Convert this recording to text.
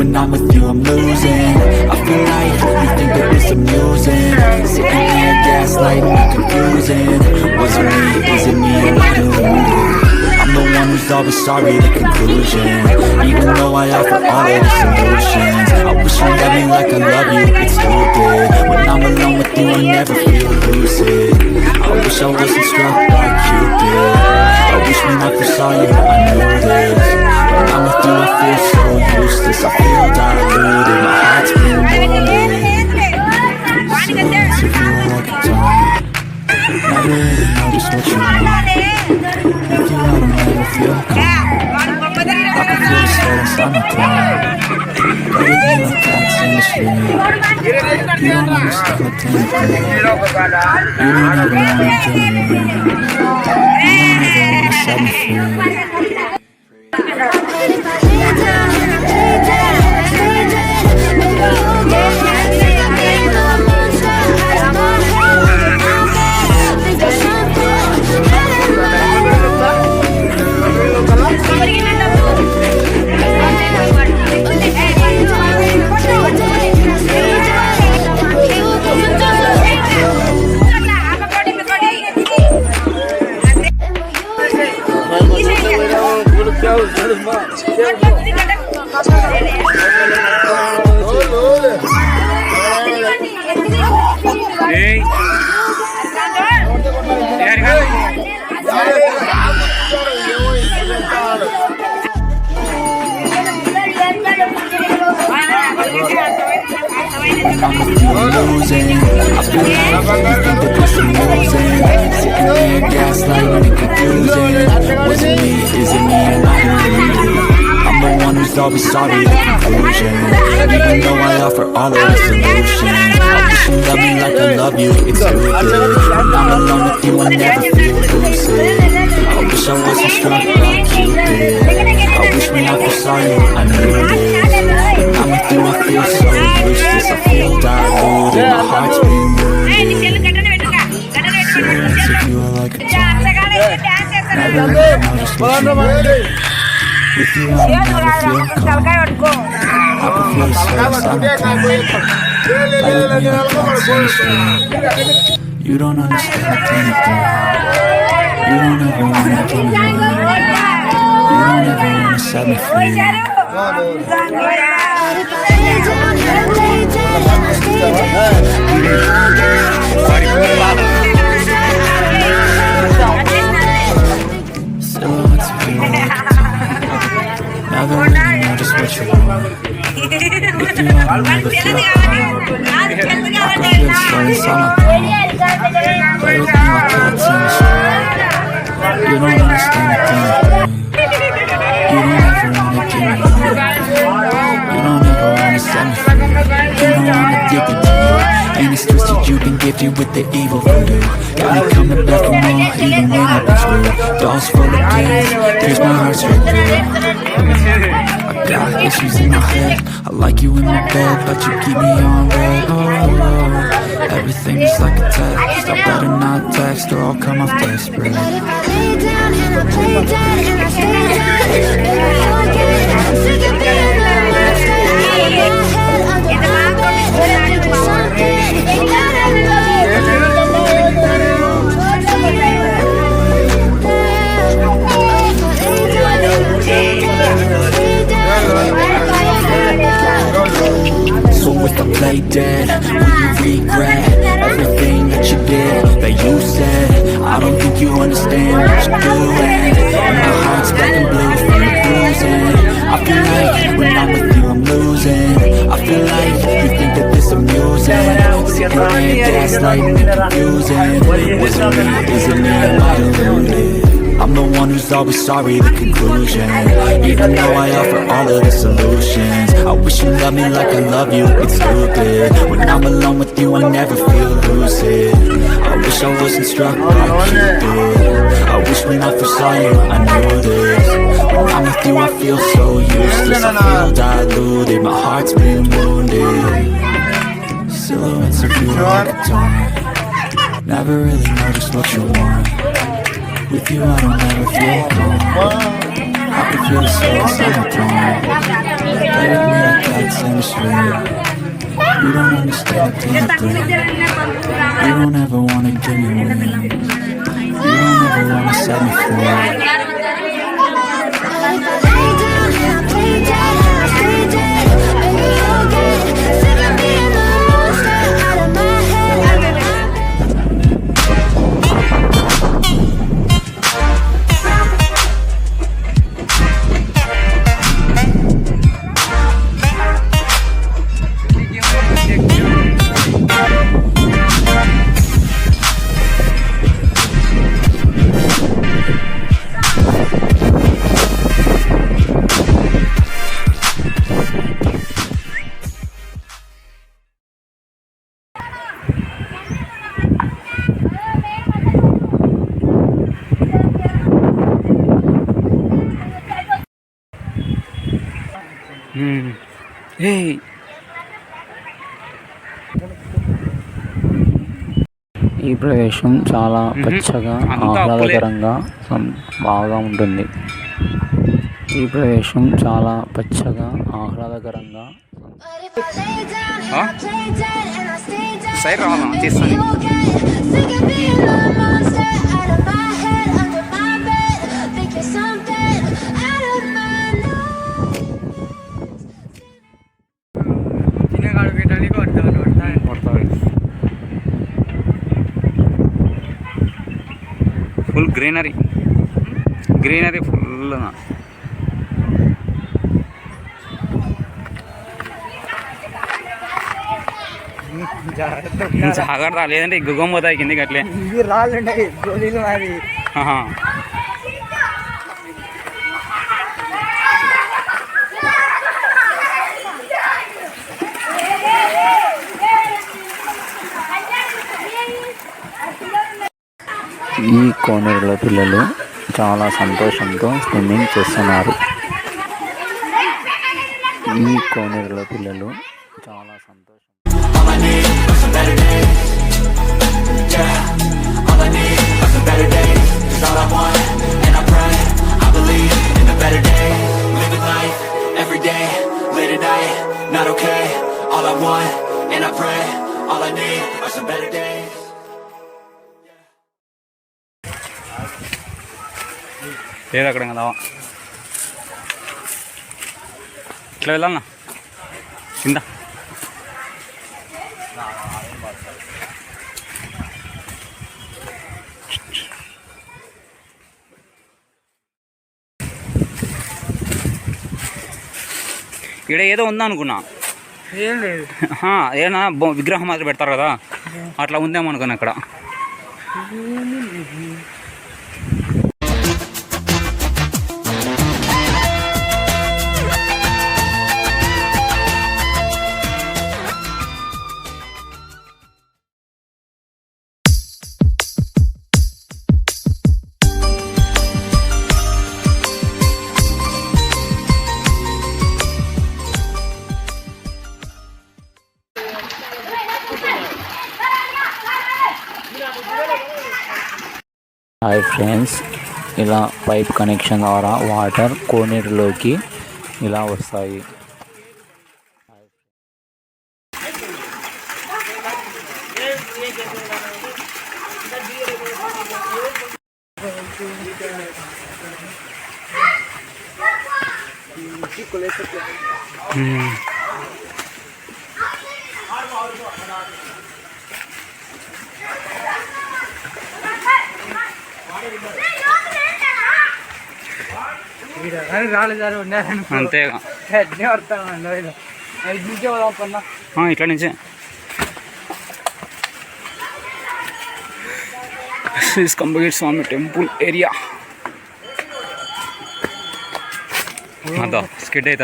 when I'm with you I'm losing. I feel like you think that this amusing. Sick of being gaslighting and confusing. Was it me? Is it me? Am I deluded? I'm the one who's always sorry, the conclusion. Even though I offer all of the solutions, I wish you loved me like I love you, it's stupid. When I'm alone with you, I never feel lucid. I wish I wasn't struck by Cupid. I wish when I first saw you, I knew this. When I'm with you, I feel so useless. I feel diluted, my heart's been wounded. So it's a feel like a time. Never really know just what you want. With you, I don't ever feel calm. I can feel the sweat inside my palm. Play with me like cats in the street. You don't understand what anything. You don't ever wanna give me room. You don't ever wanna set me free. I'm with you, I'm losing. I feel like you think that this amusing. Sick of being gaslighting and confusing. Was it me? Is it me? Am I deluded? I'm the one who's always sorry, the conclusion. Even though I offer all of the solutions, I wish you loved me like I love you, it's stupid. When I'm alone with you, I never feel lucid. I wish I wasn't struck by Cupid. I wish when I first saw you, I knew this. When I'm with you, I feel so useless. I feel diluted, my heart's been wounded. So let's if you are like a time. Never really know just what you want. With you, I don't never feel calm. I can feel the sweat inside my palm. Play with me like cats in the street. You don't understand anything. You don't ever wanna give me room. You don't ever wanna set me free. Silhouettes of you like a time. Never really know just what you want. With you, I don't ever feel calm. I can feel the sweat inside my palm. Play with me like cats in the street. You don't understand a thing. You don't ever wanna give me room. You don't ever wanna set me free. You know I'm addicted to you, and it's twisted. You've been gifted with the evil voodoo. Got me coming back for more, even when I've been screwed. Dolls full of pins, here's my heart straight through. I got issues in my head. I like you in my bed, but you keep me on red. Oh, everything is like a test. I better not text or I'll come off desperate. I lay down and I play dead and I stay down. Never forget, I'm sick of being the monster. Out of my head, under my bed, thinking something. God, I love you. So if I play dead, will you regret everything that you did, that you said? I don't think you understand what you're doing. And my heart's black and blue from the bruising. I feel like when I'm with you I'm losing. I feel like you think that this amusing. Sick of being gaslighting and confusing. Was it me? Is it me? Am I deluded? I'm the one who's always sorry, the conclusion. Even though I offer all of the solutions, I wish you loved me like I love you, it's stupid. When I'm alone with you, I never feel lucid. I wish I wasn't struck by Cupid. I wish when I first saw you, I knew this. When I'm with you, I feel so useless. I feel diluted, my heart's been wounded. Silhouettes of you like a taunt. Never really know just what you want. With you I don't ever feel calm. I can feel the sweat inside my palm. Play with me like lights and a sleep. You don't understand the pain I bring. You don't ever wanna give me wings. You don't ever wanna set me free. Lay down and I play dead and I stay dead. Baby, you'll get sick of being the monster out of my head. ఈ ప్రదేశం చాలా పచ్చగా ఆహ్లాదకరంగా బాగా ఉంటుంది. ఈ ప్రదేశం చాలా పచ్చగా ఆహ్లాదకరంగా సైడ్ రావాలా తీస్తాను. Full greenery full. జాగ్రత్త, లేదంటే గుగ్గం పోతాయి కిందకి అట్లే. రాళ్ళుంటాయి గోళీలు మరి. ఈ కోనేరులో పిల్లలు చాలా సంతోషంతో స్విమ్మింగ్ చేస్తున్నారు. ఈ కోనేరులో పిల్లలు చాలా సంతోషం. లేదు అక్కడ కదా, ఇట్లా వెళ్ళాలన్నా కింద. ఇక్కడ ఏదో ఉందా అనుకున్నా. ఏం లేదు, ఏదైనా విగ్రహం మాత్రం పెడతారు కదా, అట్లా ఉందేమో అనుకున్నా అక్కడ. హాయ్ ఫ్రెండ్స్, ఇలా పైప్ కనెక్షన్ ద్వారా వాటర్ కోనేరులోకి ఇలా వస్తాయి. రాలేదు అంతేగా, ఇట్లా నుంచే. కంబగిరి స్వామి టెంపుల్ ఏరియా. అదా స్కిడ్ అవుతుంది.